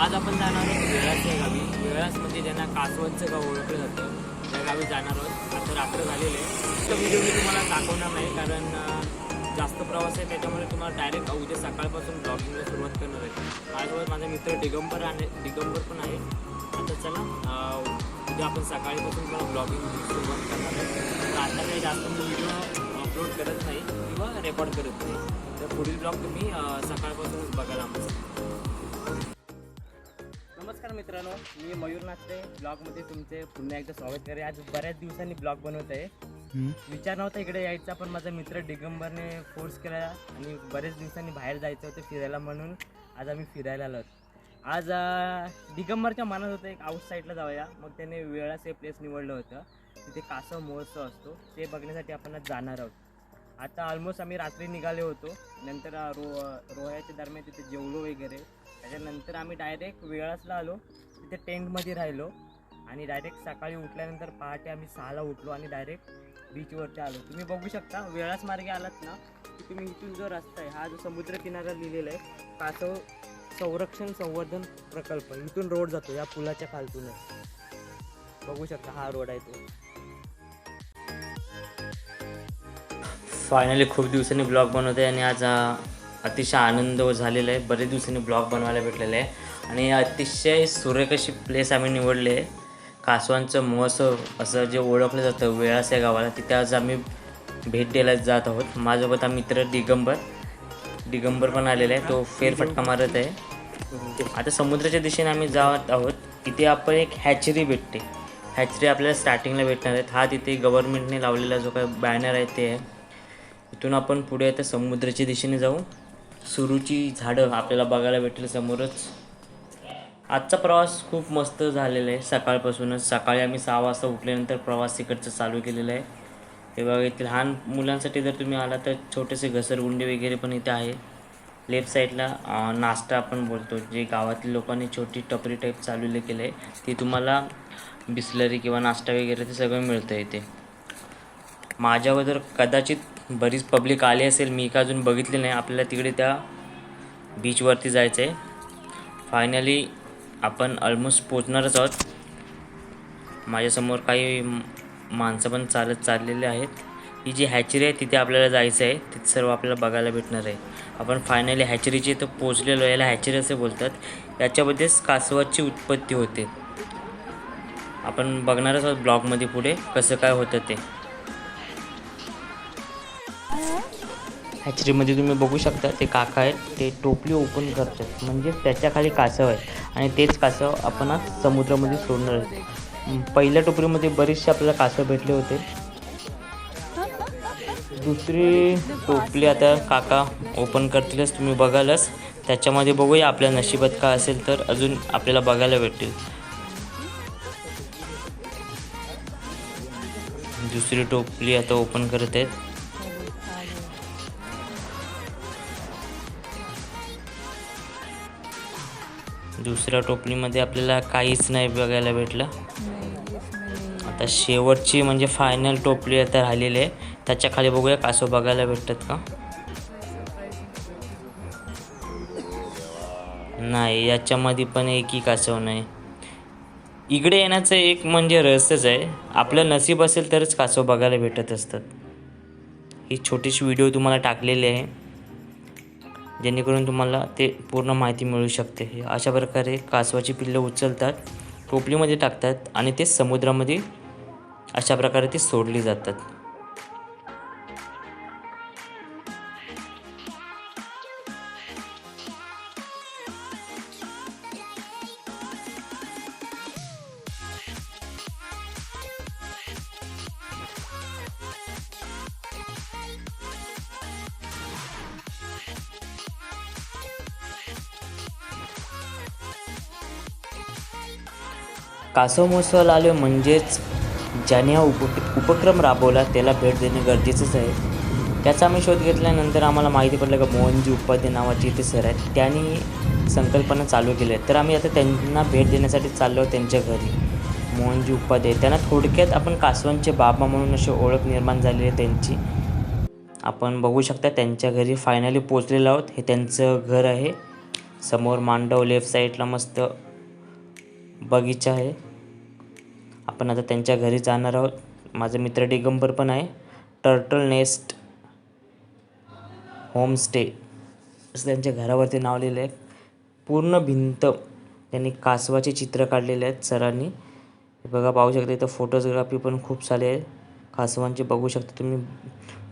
आज आपण जाणार आहोत वेळास या गावी. वेळास म्हणजे ज्यांना कासवांचं गाव ओळखलं जातं त्या गावी जाणार आहोत. आता रात्र झालेली आहे. तो व्हिडिओ मी तुम्हाला दाखवणार नाही कारण जास्त प्रवास आहे, त्याच्यामुळे तुम्हाला डायरेक्ट उद्या सकाळपासून ब्लॉगिंगला सुरुवात करणार आहे. माझ्यासोबत माझा मित्र दिगंबर पण आहे. आता चला उद्या आपण सकाळीपासून मला ब्लॉगिंग सुरुवात करणार आहे. तर आता काही जास्त मी व्हिडिओ अपलोड करत नाही किंवा रेकॉर्ड करत नाही. तर पुढील ब्लॉग तुम्ही सकाळपासूनच बघायला आमचं. नमस्कार मित्रांनो, मी मयूर नाचते ब्लॉगमध्ये तुमचे पुन्हा एकदा स्वागत करे. आज बऱ्याच दिवसांनी ब्लॉग बनवत आहे. विचार नव्हता इकडे यायचा, पण माझा मित्र दिगंबरने फोर्स केला आणि बरेच दिवसांनी बाहेर जायचं होतं फिरायला, म्हणून आज आम्ही फिरायला आलो. आज दिगंबरच्या मनात होतं एक आउट साईडला जाऊया, मग त्याने वेळाचं हे प्लेस निवडलं होतं. तिथे कासव महोत्सव असतो, ते बघण्यासाठी आपण आज जाणार आहोत. आता ऑलमोस्ट आम्ही रात्री निघाले होतो. नंतर रोह्याच्या दरम्यान तिथे जेवलो वगैरे. त्याच्यानंतर आम्ही डायरेक्ट वेळासला आलो. तिथे टेंटमध्ये राहिलो आणि डायरेक्ट सकाळी उठल्यानंतर पहाटे आम्ही 6ला उठलो आणि डायरेक्ट बीचवरती आलो. तुम्ही बघू शकता वेळास मार्गे आलात ना की तुम्ही इथून जो रस्ता आहे, हा जो समुद्र किनारा लिहिलेला आहे कासव संरक्षण संवर्धन प्रकल्प, इथून रोड जातो या पुलाच्या खालतूनच. बघू शकता हा रोड आहे तो. फायनली खूप दिवसांनी ब्लॉग बनवते आणि आज अतिशय आनंद झालेला आहे. बरेच दिवसांनी ब्लॉग बनवायला भेटलेला आहे आणि अतिशय सुरेख अशी प्लेस आम्ही निवडले आहे. कासवांचं महोत्सव असं जे ओळखलं जातं वेळास या गावाला, तिथे आज आम्ही भेट द्यायला जात आहोत. माझ्यासोबत हा मित्र दिगंबर पण आलेला आहे. तो फेरफटका मारत आहे. आता समुद्राच्या दिशेने आम्ही जात आहोत. इथे आपण एक हॅचरी भेटते. हॅचरी आपल्याला स्टार्टिंगला भेटणार आहेत. हा तिथे गव्हर्नमेंटने लावलेला जो काही बॅनर आहे ते आहे. इथून आपण पुढे आता समुद्राच्या दिशेने जाऊ. सुरूची झाडं आपल्याला बघायला भेटेल समोरच. आजचा प्रवास खूप मस्त झालेला आहे. सकाळपासूनच सकाळी आम्ही 6 वाजता उठल्यानंतर प्रवास इकडचं चालू केलेला आहे. हे बघा, इथे लहान मुलांसाठी जर तुम्ही आला तर छोटेसे घसरगुंडी वगैरे पण इथे आहे. लेफ्ट साईडला नाश्ता आपण बोलतो, जे गावातील लोकांनी छोटी टपरी टाईप चालवले केलं आहे. ती तुम्हाला बिस्लरी किंवा नाश्ता वगैरे ते सगळं मिळतं इथे. माझ्या अगोदर कदाचित बरीच पब्लिक आली असेल, मी का अजून बघितले नाही. आपल्याला तिकडे त्या बीचवरती जायचं आहे. फायनली आपण ऑलमोस्ट पोचणारच आहोत. माझ्यासमोर काही माणसं पण चाललेले आहेत. ही जी हॅचरी आहे तिथे आपल्याला जायचं आहे. तिथे सर्व आपल्याला बघायला भेटणार आहे. आपण फायनली हॅचरीची इथं पोचलेलो आहे. याला हॅचरी असे बोलतात. याच्यामध्येच कासवाची उत्पत्ती होते. आपण बघणारच आहोत ब्लॉगमध्ये पुढे कसं काय होतं ते. हॅचरीमध्ये तुम्ही बघू शकता ते काका आहेत, ते टोपली ओपन करतात, म्हणजे त्याच्या खाली कासव आहे आणि तेच कासव आपण आज समुद्रामध्ये सोडणार आहे. पहिल्या टोपलीमध्ये बरेचसे आपल्याला कासव भेटले होते. दुसरी टोपली आता काका ओपन करतीलच, तुम्ही बघालच. त्याच्यामध्ये बघूया आपल्या नशिबात काय असेल तर अजून आपल्याला बघायला भेटेल. दुसरी टोपली आता ओपन करत आहेत. दुसऱ्या टोपलीमध्ये आपल्याला काहीच नाही बघायला भेटलं. आता शेवटची म्हणजे फायनल टोपली आता राहिलेली आहे. त्याच्या खाली बघूया कासव बघायला भेटतात का. नाही, याच्यामध्ये पण एकही कासव नाही. इकडे येण्याचं एक म्हणजे रहस्यच आहे, आपलं नशीब असेल तरच कासव बघायला भेटत असतात. ही छोटीशी व्हिडिओ तुम्हाला टाकलेली आहे जेणेकरून तुम्हाला ते पूर्ण माहिती मिळू शकते. अशा प्रकारे कासवाची पिल्लं उचलतात, टोपलीमध्ये टाकतात आणि ते समुद्रामध्ये अशा प्रकारे ती सोडली जातात. कासव महोत्सवाला आलो म्हणजेच ज्याने हा उपक्रम राबवला त्याला भेट देणे गरजेचंच आहे. त्याचा आम्ही शोध घेतल्यानंतर आम्हाला माहिती पडलं का मोहनजी उपाध्याय नावाचे इथे सर आहेत, त्यांनी संकल्पना चालू केली आहे. तर आम्ही आता त्यांना भेट देण्यासाठी चाललो त्यांच्या घरी. मोहनजी उपाध्याय, त्यांना थोडक्यात आपण कासवांचे बाबा म्हणून अशी ओळख निर्माण झालेली आहे त्यांची. आपण बघू शकता त्यांच्या घरी फायनली पोचलेलो आहोत. हे त्यांचं घर आहे. समोर मांडव, लेफ्ट साईडला मस्त बगीचा आहे. आपण आता त्यांच्या घरी जाणार आहोत. माझा मित्र दिगंबर पण आहे. टर्टल नेस्ट होमस्टे असं त्यांच्या घरावरती नाव लिहिलं आहे. पूर्ण भिंत त्यांनी कासवाचे चित्र काढलेले आहेत सरांनी. हे बघा, पाहू शकता इथं फोटोग्राफी पण खूप सारे आहे कासवांचे. बघू शकता तुम्ही,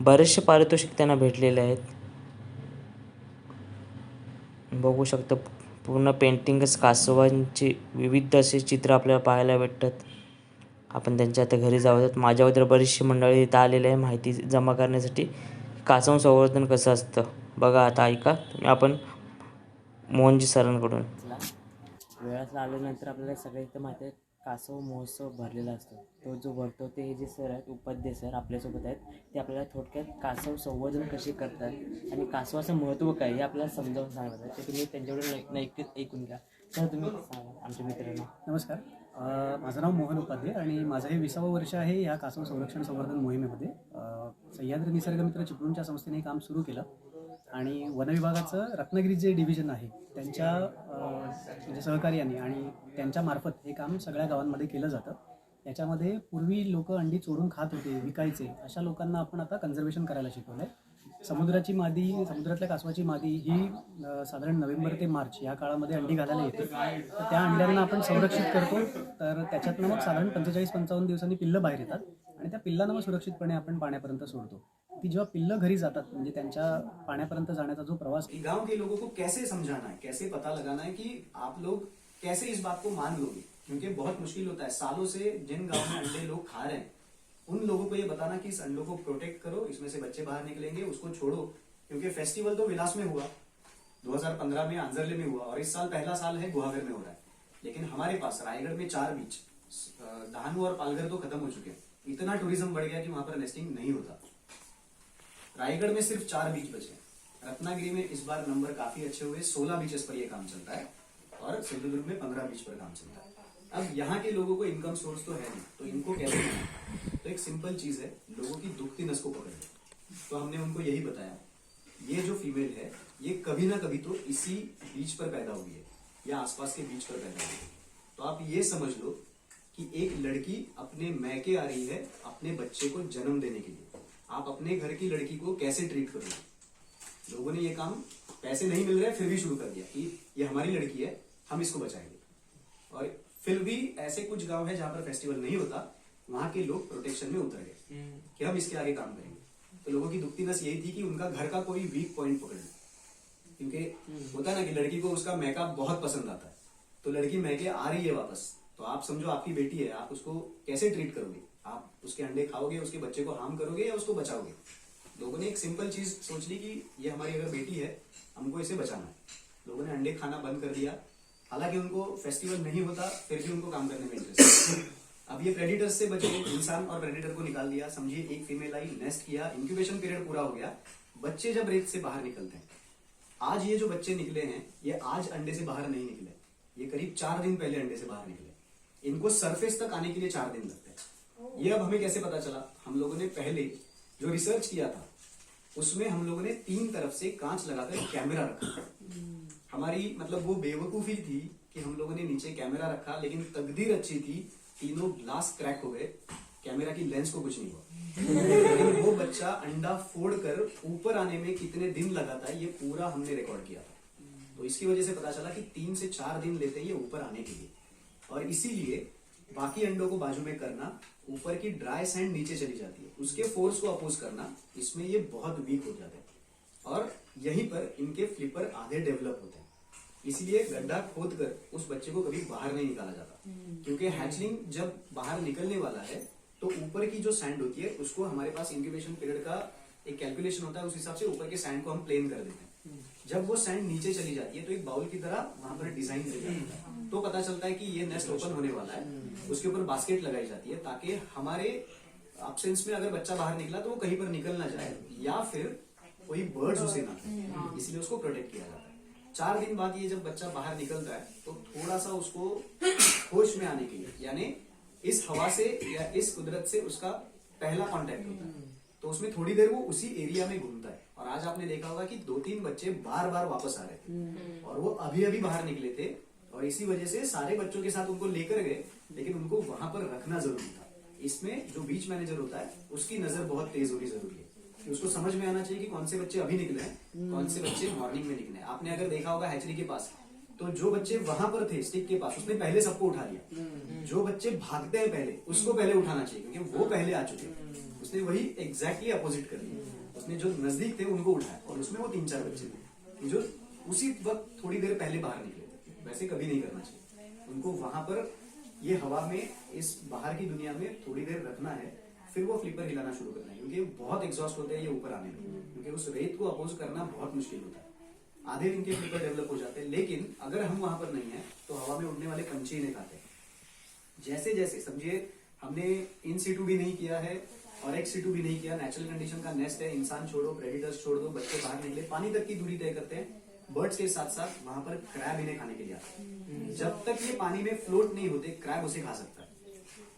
बरेचसे पारितोषिक त्यांना भेटलेले आहेत. बघू शकता पूर्ण पेंटिंगच कासवांची विविध असे चित्र आपल्याला पाहायला भेटतात. आपण त्यांच्या आता घरी जाऊयात. माझ्या वगैरे बरीचशी मंडळी इथं आलेली आहे माहिती जमा करण्यासाठी कासव संवर्धन कसं असतं. बघा आता ऐका तुम्ही आपण मोहनजी सरांकडून. वेळातला आल्यानंतर आपल्याला सगळ्या इथं माहिती आहे कासव महोत्सव भरलेला असतो. तो जो भरतो ते हे जे सर आहेत, उपाध्याय सर आपल्यासोबत आहेत, ते आपल्याला थोडक्यात कासव संवर्धन कसे करतात आणि कासवाचं महत्त्व काय हे आपल्याला समजावून सांगत आहेत. ते तुम्ही त्यांच्याकडून ऐकून घ्या. तर तुम्ही सांगा आमच्या मित्रांना. नमस्कार, माझं नाव मोहन उपाध्याय आणि माझं हे 20वं वर्ष आहे या कासव संरक्षण संवर्धन मोहिमेमध्ये. सह्याद्री निसर्गमित्र चिपळूणच्या संस्थेने काम सुरू केलं आणि वनविभागाचं रत्नागिरी जे डिव्हिजन आहे त्यांच्या म्हणजे सहकार्याने आणि त्यांच्यामार्फत हे काम सगळ्या गावांमध्ये केलं जातं. याच्यामध्ये पूर्वी लोक अंडी चोरून खात होते, विकायचे, अशा लोकांना आपण आता कन्झर्वेशन करायला शिकवलं आहे. समुद्राची मादी, समुद्रातल्या कासवाची मादी ही साधारण नोव्हेंबर ते मार्च या काळामध्ये अंडी घालायला येते. तर त्या अंड्यांना आपण संरक्षित करतो. तर त्याच्यातनं मग साधारण 45-55 दिवसांनी पिल्लं बाहेर येतात आणि त्या पिल्लांना मग सुरक्षितपणे आपण पाण्यापर्यंत सोडतो. ती जेव्हा पिल्लं घरी जातात म्हणजे त्यांच्या पाण्यापर्यंत जाण्याचा जो प्रवास, गांव के लोगों को कैसे समझाना है, कैसे पता लगाना है कि आप लोग कैसे इस बात को मान लोगे, क्योंकि बहुत मुश्किल होता है. सालों से जिन गांव में अंडे लोग खा रहे हैं उन लोगों को ये बताना कि इस अंडों को प्रोटेक्ट करो, इसमें से बच्चे बाहर निकलेंगे, उसको छोड़ो. क्योंकि फेस्टिवल तो विलास में हुआ, 2015 में आंजरले में हुआ और इस साल पहला साल है गुहागर में हो रहा है. लेकिन हमारे पास रायगढ़ में 4 बीच, दहानू और पालघर तो खत्म हो चुके हैं. इतना टूरिज्म बढ़ गया कि वहां पर नेस्टिंग नहीं होता. रायगढ़ में सिर्फ 4 बीच बचे. रत्नागिरी में इस बार नंबर काफी अच्छे हुए, 16 बीचेस पर यह काम चलता है और सिंधुदुर्ग में 15 बीच पर काम चलता है. अब यहाँ के लोगों को इनकम सोर्स तो है नहीं, तो इनको कैसे बनाना? तो एक सिंपल चीज है, लोगों की दुखती नस को पकड़ लो. तो हमने उनको यही बताया, ये जो फीमेल है ये कभी ना कभी तो इसी बीच पर पैदा हुई है या आसपास के बीच पर पैदा हुई है. तो आप ये समझ लो कि एक लड़की अपने मैके आ रही है अपने बच्चे को जन्म देने के लिए. आप अपने घर की लड़की को कैसे ट्रीट करोगे? लोगों ने ये काम, पैसे नहीं मिल रहे फिर भी शुरू कर दिया कि ये हमारी लड़की है, हम इसको बचाएंगे. और फिर भी ऐसे कुछ गांव है जहां पर फेस्टिवल नहीं होता, वहां के लोग प्रोटेक्शन में उतर गए कि हम इसके आगे काम करेंगे. तो लोगों की दुखती नस यही थी कि उनका घर का कोई वीक पॉइंट पकड़ लो. क्योंकि होता है ना कि लड़की को उसका मैका बहुत पसंद आता है, तो लड़की मैके आ रही है वापस, तो आप समझो आपकी बेटी है, आप उसको कैसे ट्रीट करोगे? आप उसके अंडे खाओगे, उसके बच्चे को हार्म करोगे या उसको बचाओगे? लोगों ने एक सिंपल चीज सोच ली कि ये हमारी अगर बेटी है, हमको इसे बचाना है. लोगों ने अंडे खाना बंद कर दिया. हालांकि उनको फेस्टिवल नहीं होता फिर भी उनको काम करने में इंटरेस्ट है. अब ये प्रेडिटर्स से बचे, इंसान और प्रेडिटर को निकाल दिया. समझिए एक फीमेल आई, नेस्ट किया, इंक्यूबेशन पीरियड पूरा हो गया, बच्चे जब रेत से बाहर निकलते हैं, आज ये जो बच्चे निकले हैं ये आज अंडे से बाहर नहीं निकले, ये करीब 4 दिन पहले अंडे से बाहर निकले. इनको सरफेस तक आने के लिए 4 दिन लगते हैं. ये अब हमें कैसे पता चला? हम लोगों ने पहले जो रिसर्च किया था उसमें हम लोगों ने 3 तरफ से कांच लगाकर कैमरा रखा. हमारी मतलब वो बेवकूफी थी कि हम लोगों ने नीचे कैमरा रखा, लेकिन तकदीर अच्छी थी, तीनों ग्लास क्रैक हो गए, कैमरा की लेंस को कुछ नहीं हुआ. लेकिन वो बच्चा अंडा फोड़कर ऊपर आने में कितने दिन लगा था ये पूरा हमने रिकॉर्ड किया था. तो इसकी वजह से पता चला कि 3 से 4 दिन लेते हैं ये ऊपर आने के लिए. और इसीलिए बाकी अंडों को बाजू में करना, ऊपर की ड्राई सैंड नीचे चली जाती है, उसके फोर्स को अपोज करना, इसमें ये बहुत वीक हो जाते हैं और यहीं पर इनके फ्लिपर आधे डेवलप होते हैं. इसलिए गड्ढा खोद कर उस बच्चे को कभी बाहर नहीं निकाला जाता, क्योंकि हैचलिंग जब बाहर निकलने वाला है तो ऊपर की जो सैंड होती है उसको हमारे पास इंक्यूबेशन पीरियड का एक कैलकुलेशन होता है, उस हिसाब से ऊपर के सैंड को हम प्लेन कर देते हैं. जब वो सैंड नीचे चली जाती है तो एक बाउल की तरह वहां पर डिजाइन किया जाता है, तो पता चलता है कि ये नेस्ट ओपन होने वाला है. उसके ऊपर बास्केट लगाई जाती है ताकि हमारे एब्सेंस में अगर बच्चा बाहर निकला तो वो कहीं पर निकल ना जाए या फिर कोई बर्ड्स उसे ना खाए, इसलिए उसको प्रोटेक्ट किया जाता है. 4 दिन बाद ये जब बच्चा बाहर निकलता है तो थोड़ा सा उसको होश में आने के लिए, यानी इस हवा से या इस कुदरत से उसका पहला कांटेक्ट होता है, तो उसमें थोड़ी देर वो उसी एरिया में घूमता है. और और आज आपने देखा होगा कि 2-3 बच्चे बार बार वापस आ रहे थे और वो अभी अभी बाहर निकले थे, और इसी वजह से सारे बच्चों के साथ उनको लेकर गए, लेकिन उनको वहां पर रखना जरूरी था। इसमें जो बीच मैनेजर होता है उसकी नजर बहुत तेज होनी जरूरी है कि उसको समझ में आना चाहिए कि कौन से बच्चे अभी निकले हैं, कौन से बच्चे मॉर्निंग में निकले हैं। आपने अगर देखा होगा हैचरी के पास, तो जो बच्चे वहां पर थे स्टिक के पास, उसने पहले सबको उठा लिया। जो बच्चे भागते हैं पहले, उसको पहले उठाना चाहिए क्योंकि वो पहले आ चुके हैं। उसने वही एग्जैक्टली अपोजिट कर दिया, उसने जो नजदीक थे उनको उठाया, और उसमें वो 3-4 बच्चे थे जो उसी वक्त थोड़ी देर पहले बाहर निकले थे। वैसे कभी नहीं करना चाहिए, उनको वहां पर ये हवा में, इस बाहर की दुनिया में थोड़ी देर रखना है, फिर वो फ्लिपर हिलाना शुरू करना है, क्योंकि बहुत एग्जॉस्ट होते हैं ये ऊपर आने में, क्योंकि उस रेत को अपोज करना बहुत मुश्किल होता है। आधे दिन के फ्लिपर डेवलप हो जाते हैं, लेकिन अगर हम वहां पर नहीं है तो हवा में उड़ने वाले पंछी इन्हें खाते हैं। जैसे जैसे समझिए हमने इन सीटू भी नहीं किया है और एक्स सीटू भी नहीं किया, नेचुरल कंडीशन का नेस्ट है, इंसान छोड़ो, प्रेडिटर्स छोड़ दो, बच्चे बाहर निकले, पानी तक की दूरी तय करते हैं। बर्ड्स के साथ साथ वहां पर क्रैब इन्हें खाने के लिए आते हैं। जब तक ये पानी में फ्लोट नहीं होते, क्रैब उसे खा सकता है।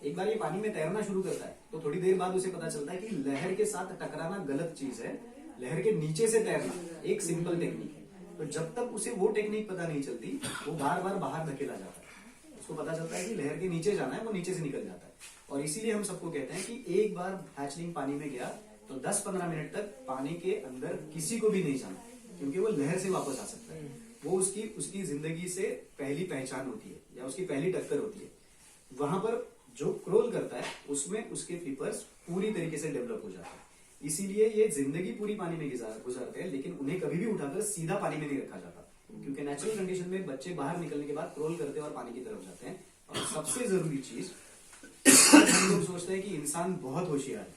एक बार ये पानी में तैरना शुरू करता है तो थोड़ी देर बाद उसे पता चलता है कि लहर के साथ टकराना गलत चीज है, लहर के नीचे से तैरना एक सिंपल टेक्निक है। तो जब तक उसे वो टेक्निक पता नहीं चलती, वो बार बार बाहर धकेला जाता है। उसको पता चलता है कि लहर के नीचे जाना है, वो नीचे से निकल जाता है। और इसीलिए हम सबको कहते हैं कि एक बार हैचलिंग पानी में गया तो 10-15 मिनट तक पानी के अंदर किसी को भी नहीं जाना, क्योंकि वो लहर से वापस आ सकता है। वो उसकी जिंदगी से पहली पहचान होती है या उसकी पहली टक्कर होती है। वहां पर जो क्रोल करता है उसमें उसके फ्लिपर्स पूरी तरीके से डेवलप हो जाता है। इसीलिए ये जिंदगी पूरी पानी में गुजारते हैं, लेकिन उन्हें कभी भी उठाकर सीधा पानी में नहीं रखा जाता, क्योंकि नेचुरल कंडीशन में बच्चे बाहर निकलने के बाद क्रोल करते हैं और पानी की तरफ जाते हैं। और सबसे जरूरी चीज, हम लोग सोचते हैं कि इंसान बहुत होशियार है,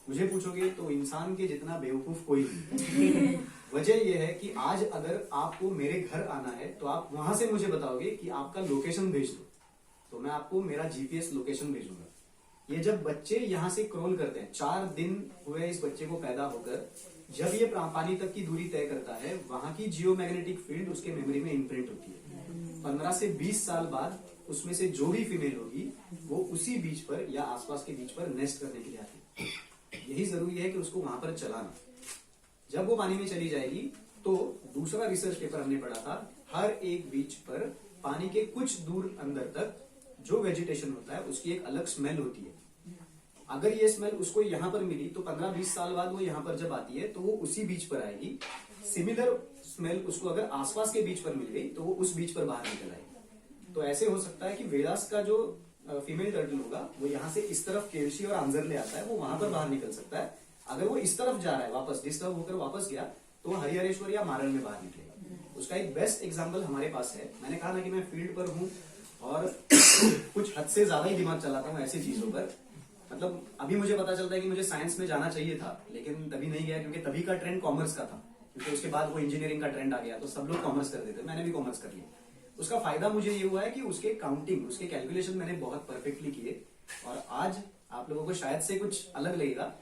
मुझे पूछोगे तो इंसान के जितना बेवकूफ कोई नहीं। वजह यह है कि आज अगर आपको मेरे घर आना है तो आप वहां से मुझे बताओगे कि आपका लोकेशन भेज दो, तो मैं आपको मेरा जीपीएस लोकेशन भेजूंगा। ये जब बच्चे यहाँ से क्रोल करते हैं, 4 दिन हुए इस बच्चे को पैदा होकर, जब ये पानी तक की दूरी तय करता है, वहां की जियोमैग्नेटिक फील्ड उसके मेमोरी में इम्प्रिंट होती है। 15 से 20 साल बाद उसमें से जो भी फीमेल होगी वो उसी बीच पर या आसपास के बीच पर नेस्ट करने के लिए आती है। यही जरूरी है कि उसको वहां पर चलाना। जब वो पानी में चली जाएगी तो दूसरा रिसर्च पेपर हमने पढ़ा था, हर एक बीच पर पानी के कुछ दूर अंदर तक जो वेजिटेशन होता है उसकी एक अलग स्मेल होती है। अगर ये स्मेल उसको यहाँ पर मिली तो 15-20 साल बाद वो यहाँ पर जब आती है तो वो उसी बीच पर आएगी। सिमिलर स्मेल उसको अगर आसपास के बीच पर मिल गई तो वो उस बीच पर बाहर निकल आएगी। तो ऐसे हो सकता है कि वेलास का जो फीमेल टर्टल होगा वो यहाँ से इस तरफ केल्शी और आंजर ले आता है, वो वहां पर बाहर निकल सकता है। अगर वो इस तरफ जा रहा है वापस, डिस्टर्ब होकर वापस गया तो वो हरिहरेश्वर या मारल में बाहर निकलेगा। उसका एक बेस्ट एग्जाम्पल हमारे पास है। मैंने कहा ना कि मैं फील्ड पर हूँ और कुछ हद से ज्यादा ही दिमाग चलाता हूँ ऐसी चीजों पर। मतलब अभी मुझे पता चलता है कि मुझे साइंस में जाना चाहिए था, लेकिन तभी नहीं गया क्योंकि तभी का ट्रेंड कॉमर्स का था, क्योंकि उसके बाद वो इंजीनियरिंग का ट्रेंड आ गया तो सब लोग कॉमर्स कर देते, मैंने भी कॉमर्स कर लिया। उसका फायदा मुझे ये हुआ है कि उसके काउंटिंग, उसके कैलकुलेशन मैंने बहुत परफेक्टली किए। और आज आप लोगों को शायद से कुछ अलग लगेगा,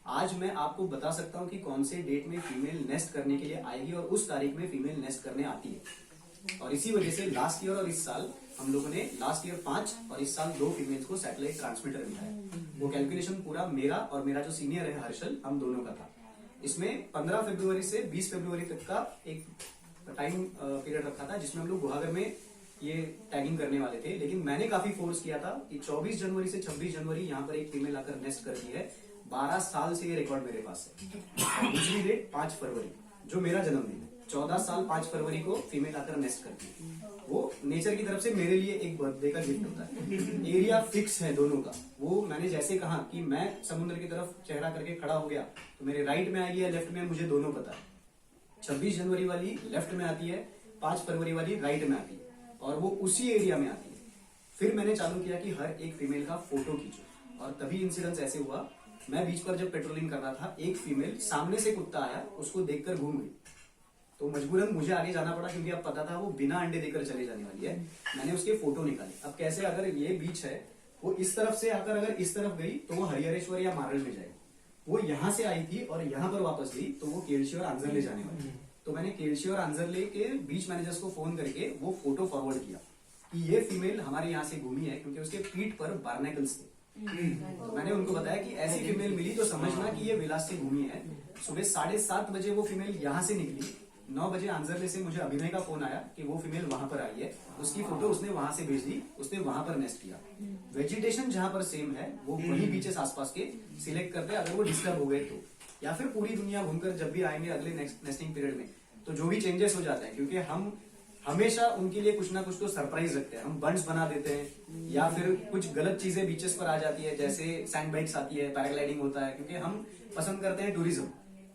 आज मैं आपको बता सकता हूँ कि कौन से डेट में फीमेल नेस्ट करने के लिए आएगी और उस तारीख में फीमेल नेस्ट करने आती है। और इसी वजह से लास्ट ईयर और इस साल हम लोगों ने लास्ट ईयर 5 और इस साल 2 फीमेल्स को सैटेलाइट ट्रांसमीटर मिला है। वो कैलकुलेशन पूरा मेरा और मेरा जो सीनियर है हर्षल, हम दोनों का था। इसमें 15 फरवरी से 20 फरवरी तक का एक टाइम पीरियड रखा था जिसमें हम लोग गुहागर में ये टैगिंग करने वाले थे, लेकिन मैंने काफी फोर्स किया था कि 24 जनवरी से 26 जनवरी यहाँ पर एक फीमेल आकर नेस्ट करती है। 12 साल से ये रिकॉर्ड मेरे पास है। दूसरी डेट 5 फरवरी जो मेरा जन्मदिन है, 14 साल 5 फरवरी को फीमेल आकर नेस्ट करती है। वो नेचर की तरफ से मेरे लिए एक बर्थडे का गिफ्ट होता है। एरिया फिक्स है दोनों का। वो मैंने जैसे कहा कि मैं समुद्र की तरफ चेहरा करके खड़ा हो गया तो मेरे राइट में आएगी या लेफ्ट में, मुझे दोनों पता है। 26 जनवरी वाली लेफ्ट में आती है, 5 फरवरी वाली राइट में आती है और वो उसी एरिया में आती है। फिर मैंने चालू किया कि हर एक फीमेल का फोटो खींचो और तभी इंसिडेंस ऐसे हुआ। मैं बीच पर जब पेट्रोलिंग कर रहा था, एक फीमेल सामने से कुत्ता आया, उसको देखकर घूम गई तो मजबूरन मुझे आगे जाना पड़ा क्योंकि अब पता था वो बिना अंडे देकर चले जाने वाली है। मैंने उसके फोटो निकाले। अब कैसे, अगर ये बीच है, वो इस तरफ से आकर अगर इस तरफ गई तो वो हरिहरेश्वर या मारल में जाएगी। वो यहाँ से आई थी और यहाँ पर वापस गई तो वो केल्शी और आंजरले जाने वाली। तो मैंने केल्शी और आंजरले के बीच मैनेजर्स को फोन करके वो फोटो फॉरवर्ड किया कि ये फीमेल हमारे यहाँ से घूमी है, क्योंकि उसके पीठ पर बार्नेकल्स थे, तो मैंने उनको बताया कि ऐसी फीमेल मिली तो समझना कि ये विलास से भूमि है। सुबह 7:30 बजे वो फीमेल यहाँ से निकली। 9 बजे आंजरले से मुझे अभिनय का फोन आया कि वो फीमेल वहां पर आई है। उसकी फोटो उसने वहां से भेज दी, उसने वहां पर नेस्ट किया। वेजिटेशन जहां पर सेम है वो वही बीचेस आसपास के सिलेक्ट करते हैं, अगर वो डिस्टर्ब हो गए तो, या फिर पूरी दुनिया घूमकर जब भी आएंगे अगले नेस्टिंग पीरियड में तो जो भी चेंजेस हो जाते हैं, क्योंकि हम हमेशा उनके लिए कुछ ना कुछ तो सरप्राइज रखते हैं। हम बंड्स बना देते हैं या फिर कुछ गलत चीजें बीचेस पर आ जाती है, जैसे सैंड बाइक्स आती है, पैराग्लाइडिंग होता है, क्योंकि हम पसंद करते हैं टूरिज्म।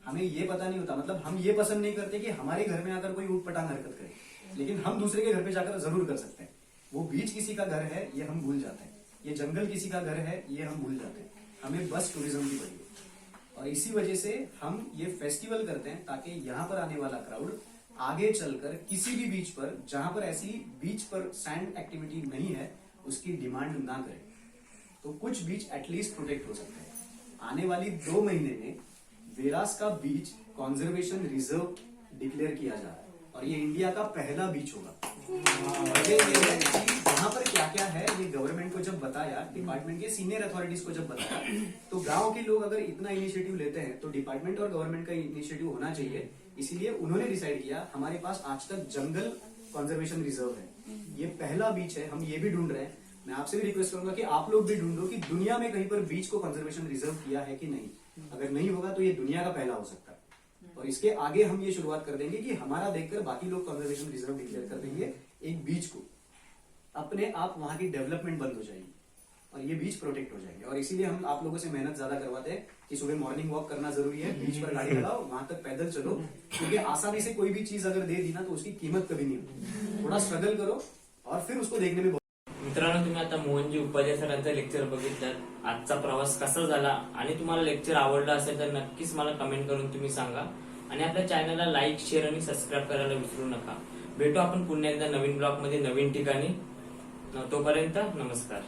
हमें ये पता नहीं होता, मतलब हम ये पसंद नहीं करते कि हमारे घर में आकर कोई ऊट पटांग हरकत करे, लेकिन हम दूसरे के घर पे जाकर जरूर कर सकते हैं। वो बीच किसी का घर है ये हम भूल जाते हैं, ये जंगल किसी का घर है ये हम भूल जाते हैं। हमें बस टूरिज्म की पड़ी है, और इसी वजह से हम ये फेस्टिवल करते हैं ताकि यहाँ पर आने वाला क्राउड आगे चलकर किसी भी बीच पर जहां पर ऐसी बीच पर सैंड एक्टिविटी नहीं है उसकी डिमांड ना करे। तो कुछ बीच एटलीस्ट प्रोटेक्ट हो सकते हैं। आने वाली 2 महीने में वेरास का बीच कंजर्वेशन रिजर्व डिक्लेयर किया जा रहा है, और ये इंडिया का पहला बीच होगा। वजह ये है कि वहां पर क्या क्या है ये गवर्नमेंट को जब बताया, डिपार्टमेंट के सीनियर अथॉरिटीज को जब बताया, तो गांव के लोग अगर इतना इनिशिएटिव लेते हैं तो डिपार्टमेंट और गवर्नमेंट का इनिशिएटिव होना चाहिए। इसीलिए उन्होंने डिसाइड किया, हमारे पास आज तक जंगल कंजर्वेशन रिजर्व है, ये पहला बीच है, हम ये भी ढूंढ रहे हैं। मैं आपसे भी रिक्वेस्ट करूंगा कि आप लोग भी ढूंढो कि दुनिया में कहीं पर बीच को कंजर्वेशन रिजर्व किया है कि नहीं। अगर नहीं होगा तो ये दुनिया का पहला हो सकता है, और इसके आगे हम ये शुरुआत कर देंगे कि हमारा देखकर बाकी लोग कंजर्वेशन रिजर्व डिक्लेयर कर देंगे एक बीच को, अपने आप वहां की डेवलपमेंट बंद हो जाएगी और ये बीच प्रोटेक्ट हो जाएंगे। और इसीलिए हम आप लोगों से मेहनत ज्यादा करवाते हैं कि सुबह मॉर्निंग वॉक करना जरूरी है, बीच पर गाड़ी लगाओ, वहां तक पैदल चलो, क्योंकि आसानी से कोई भी चीज अगर दे दी ना तो उसकी कीमत कभी नहीं होती। थोड़ा स्ट्रगल करो और फिर उसको देखने में मित्रांनो, तुम्ही आता मोहनजी उपाध्याय सरांचं लेक्चर बघितलं। आजचा प्रवास कसा झाला आणि तुम्हाला लेक्चर आवडलं असेल तर नक्कीच मला कमेंट करून तुम्ही सांगा, आणि आपल्या चॅनलला लाईक, शेअर आणि सबस्क्राईब करायला विसरू नका। भेटू आपण पुन्हा एकदा नवीन ब्लॉग मध्ये नवीन ठिकाणी। तोपर्यंत नमस्कार।